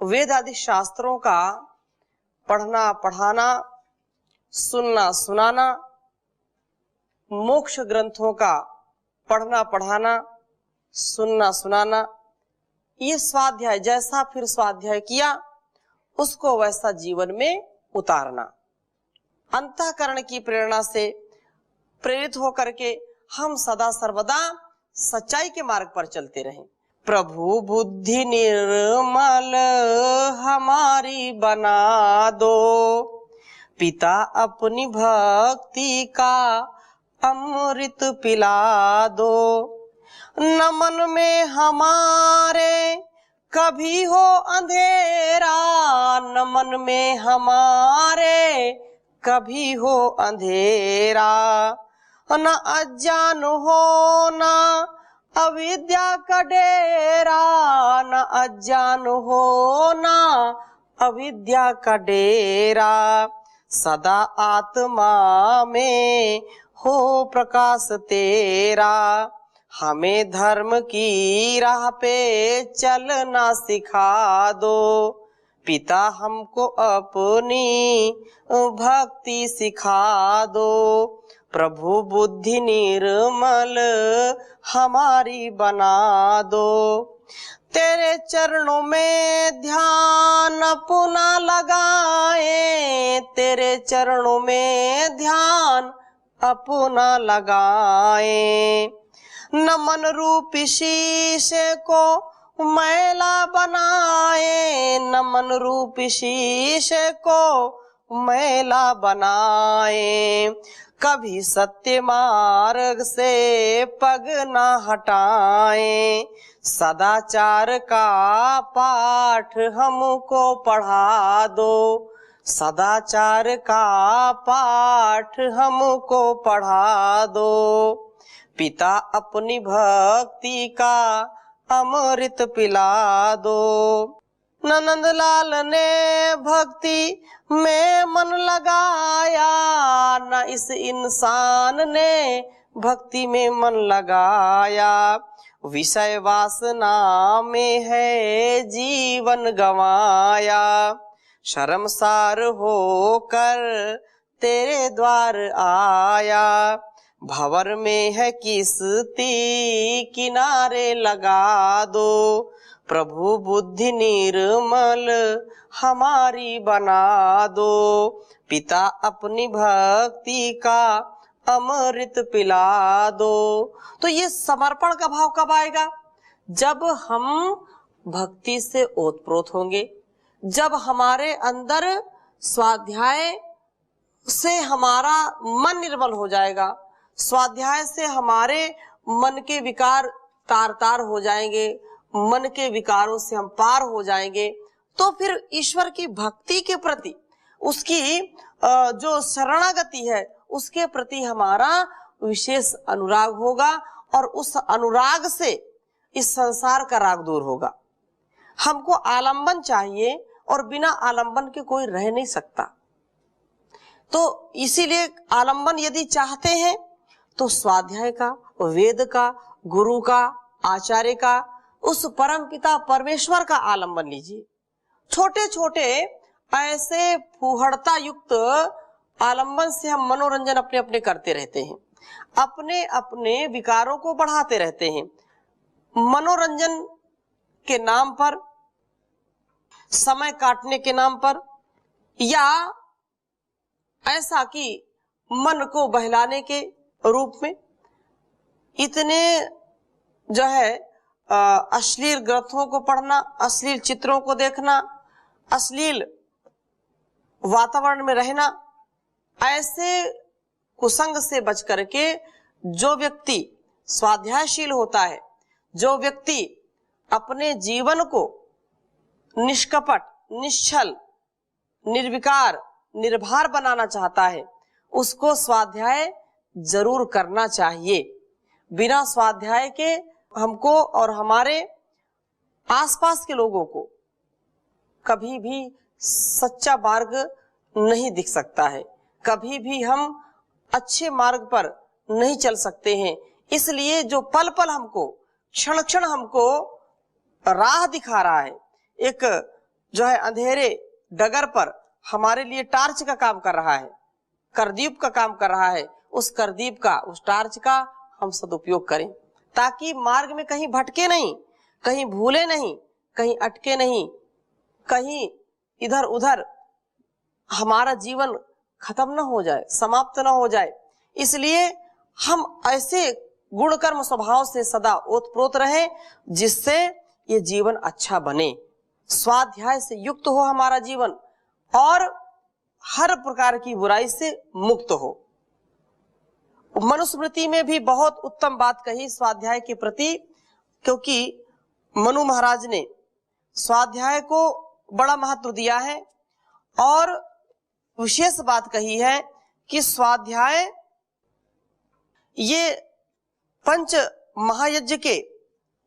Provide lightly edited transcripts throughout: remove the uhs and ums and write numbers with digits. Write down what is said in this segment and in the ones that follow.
वेद आदि शास्त्रों का पढ़ना पढ़ाना, सुनना सुनाना, मोक्ष ग्रंथों का पढ़ना पढ़ाना, सुनना सुनाना, ये स्वाध्याय जैसा फिर स्वाध्याय किया उसको वैसा जीवन में उतारना। अंतःकरण की प्रेरणा से प्रेरित होकर के हम सदा सर्वदा सच्चाई के मार्ग पर चलते रहें। प्रभु बुद्धि निर्मल हमारी बना दो, पिता अपनी भक्ति का अमृत पिला दो। न मन में हमारे कभी हो अंधेरा, न मन में हमारे कभी हो अंधेरा। न अज्ञान हो न अविद्या का डेरा, न अज्ञान हो न अविद्या का डेरा। सदा आत्मा में हो प्रकाश तेरा, हमें धर्म की राह पे चलना सिखा दो। पिता हमको अपनी भक्ति सिखा दो, प्रभु बुद्धि निर्मल हमारी बना दो। तेरे चरणों में ध्यान अपना लगाए, तेरे चरणों में ध्यान अपना लगाए। न मन रूपी शीशे को मैला बनाए, न मन रूपी शीशे को मैला बनाए। कभी सत्य मार्ग से पग न हटाए, सदाचार का पाठ हमको पढ़ा दो। सदाचार का पाठ हमको पढ़ा दो। पिता अपनी भक्ति का अमृत पिला दो। नंदलाल ने भक्ति में मन लगाया, न इस इंसान ने भक्ति में मन लगाया। विषय वासना में है जीवन गंवाया, शर्मसार होकर तेरे द्वार आया। भंवर में है किस्ती किनारे लगा दो, प्रभु बुद्धि निर्मल हमारी बना दो। पिता अपनी भक्ति का अमृत पिला दो। तो ये समर्पण का भाव कब आएगा? जब हम भक्ति से ओतप्रोत होंगे, जब हमारे अंदर स्वाध्याय से हमारा मन निर्मल हो जाएगा, स्वाध्याय से हमारे मन के विकार तार तार हो जाएंगे, मन के विकारों से हम पार हो जाएंगे, तो फिर ईश्वर की भक्ति के प्रति, उसकी जो शरणागति है उसके प्रति हमारा विशेष अनुराग होगा, और उस अनुराग से इस संसार का राग दूर होगा। हमको आलंबन चाहिए, और बिना आलंबन के कोई रह नहीं सकता। तो इसीलिए आलंबन यदि चाहते हैं तो स्वाध्याय का, वेद का, गुरु का, आचार्य का, उस परम पिता परमेश्वर का आलंबन लीजिए। छोटे छोटे ऐसे फूहड़ता युक्त आलंबन से हम मनोरंजन अपने अपने करते रहते हैं, अपने अपने विकारों को बढ़ाते रहते हैं। मनोरंजन के नाम पर, समय काटने के नाम पर, या ऐसा कि मन को बहलाने के रूप में इतने जो है अश्लील ग्रंथों को पढ़ना, अश्लील चित्रों को देखना, अश्लील वातावरण में रहना, ऐसे कुसंग से बच करके जो व्यक्ति स्वाध्यायशील होता है, जो व्यक्ति अपने जीवन को निष्कपट, निश्चल, निर्विकार, निर्भर बनाना चाहता है, उसको स्वाध्याय जरूर करना चाहिए। बिना स्वाध्याय के हमको और हमारे आसपास के लोगों को कभी भी सच्चा मार्ग नहीं दिख सकता है, कभी भी हम अच्छे मार्ग पर नहीं चल सकते हैं। इसलिए जो पल पल हमको, क्षण क्षण हमको राह दिखा रहा है, एक जो है अंधेरे डगर पर हमारे लिए टार्च का काम कर रहा है, करदीप का काम कर रहा है, उस करदीप का, उस टार्च का हम सदुपयोग करें, ताकि मार्ग में कहीं भटके नहीं, कहीं भूले नहीं, कहीं अटके नहीं, कहीं इधर उधर हमारा जीवन खत्म न हो जाए, समाप्त न हो जाए। इसलिए हम ऐसे गुण कर्म स्वभाव से सदा ओतप्रोत रहे जिससे ये जीवन अच्छा बने, स्वाध्याय से युक्त हो हमारा जीवन और हर प्रकार की बुराई से मुक्त हो। मनुस्मृति में भी बहुत उत्तम बात कही स्वाध्याय के प्रति, क्योंकि मनु महाराज ने स्वाध्याय को बड़ा महत्व दिया है और विशेष बात कही है कि स्वाध्याय ये पंच महायज्ञ के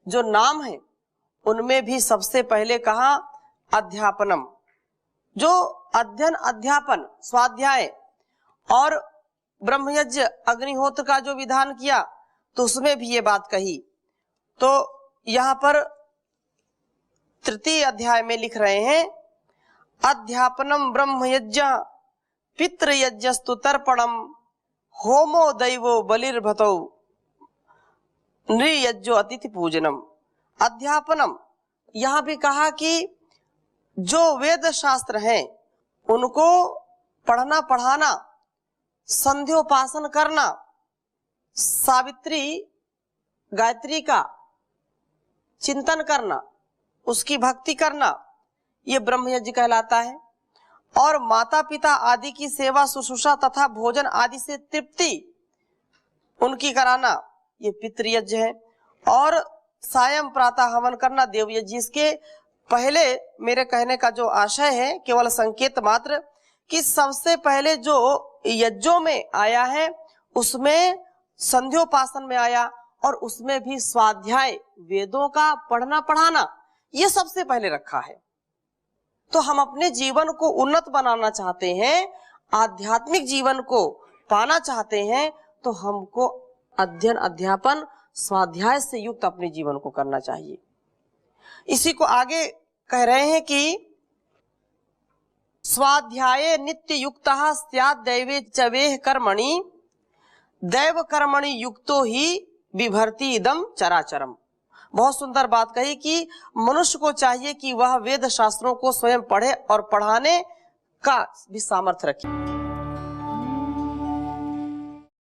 जो नाम है उनमें भी सबसे पहले कहा अध्यापनम, जो अध्ययन अध्यापन स्वाध्याय और ब्रह्मयज्ञ अग्निहोत्र का जो विधान किया तो उसमें भी ये बात कही। तो यहाँ पर तृतीय अध्याय में लिख रहे हैं अध्यापनम ब्रह्मयज्ञ पितृयज्ञस्तु तर्पणम होमो दैवो बलिर्भतौ नृयज्ञो अतिथि पूजनम। अध्यापनम यहाँ भी कहा कि जो वेद शास्त्र हैं उनको पढ़ना पढ़ाना, संध्योपासन करना, सावित्री गायत्री का चिंतन करना, उसकी भक्ति करना, ये ब्रह्मयज्ञ कहलाता है। और माता पिता आदि की सेवा शुश्रूषा तथा भोजन आदि से तृप्ति उनकी कराना, ये पितृयज्ञ है। और सायं प्रातः हवन करना देवयज्ञ। इसके पहले मेरे कहने का जो आशय है केवल संकेत मात्र कि सबसे पहले जो यज्ञों में आया है उसमें संध्योपासन में आया और उसमें भी स्वाध्याय वेदों का पढ़ना पढ़ाना ये सबसे पहले रखा है। तो हम अपने जीवन को उन्नत बनाना चाहते हैं, आध्यात्मिक जीवन को पाना चाहते हैं, तो हमको अध्ययन अध्यापन स्वाध्याय से युक्त अपने जीवन को करना चाहिए। इसी को आगे कह रहे हैं कि स्वाध्याये नित्य युक्तः स्यात् दैवे चवेह कर्मणि दैव कर्मणि युक्तो ही बिभर्ति इदं चराचरम। बहुत सुंदर बात कही कि मनुष्य को चाहिए कि वह वेद शास्त्रों को स्वयं पढ़े और पढ़ाने का भी सामर्थ्य रखे।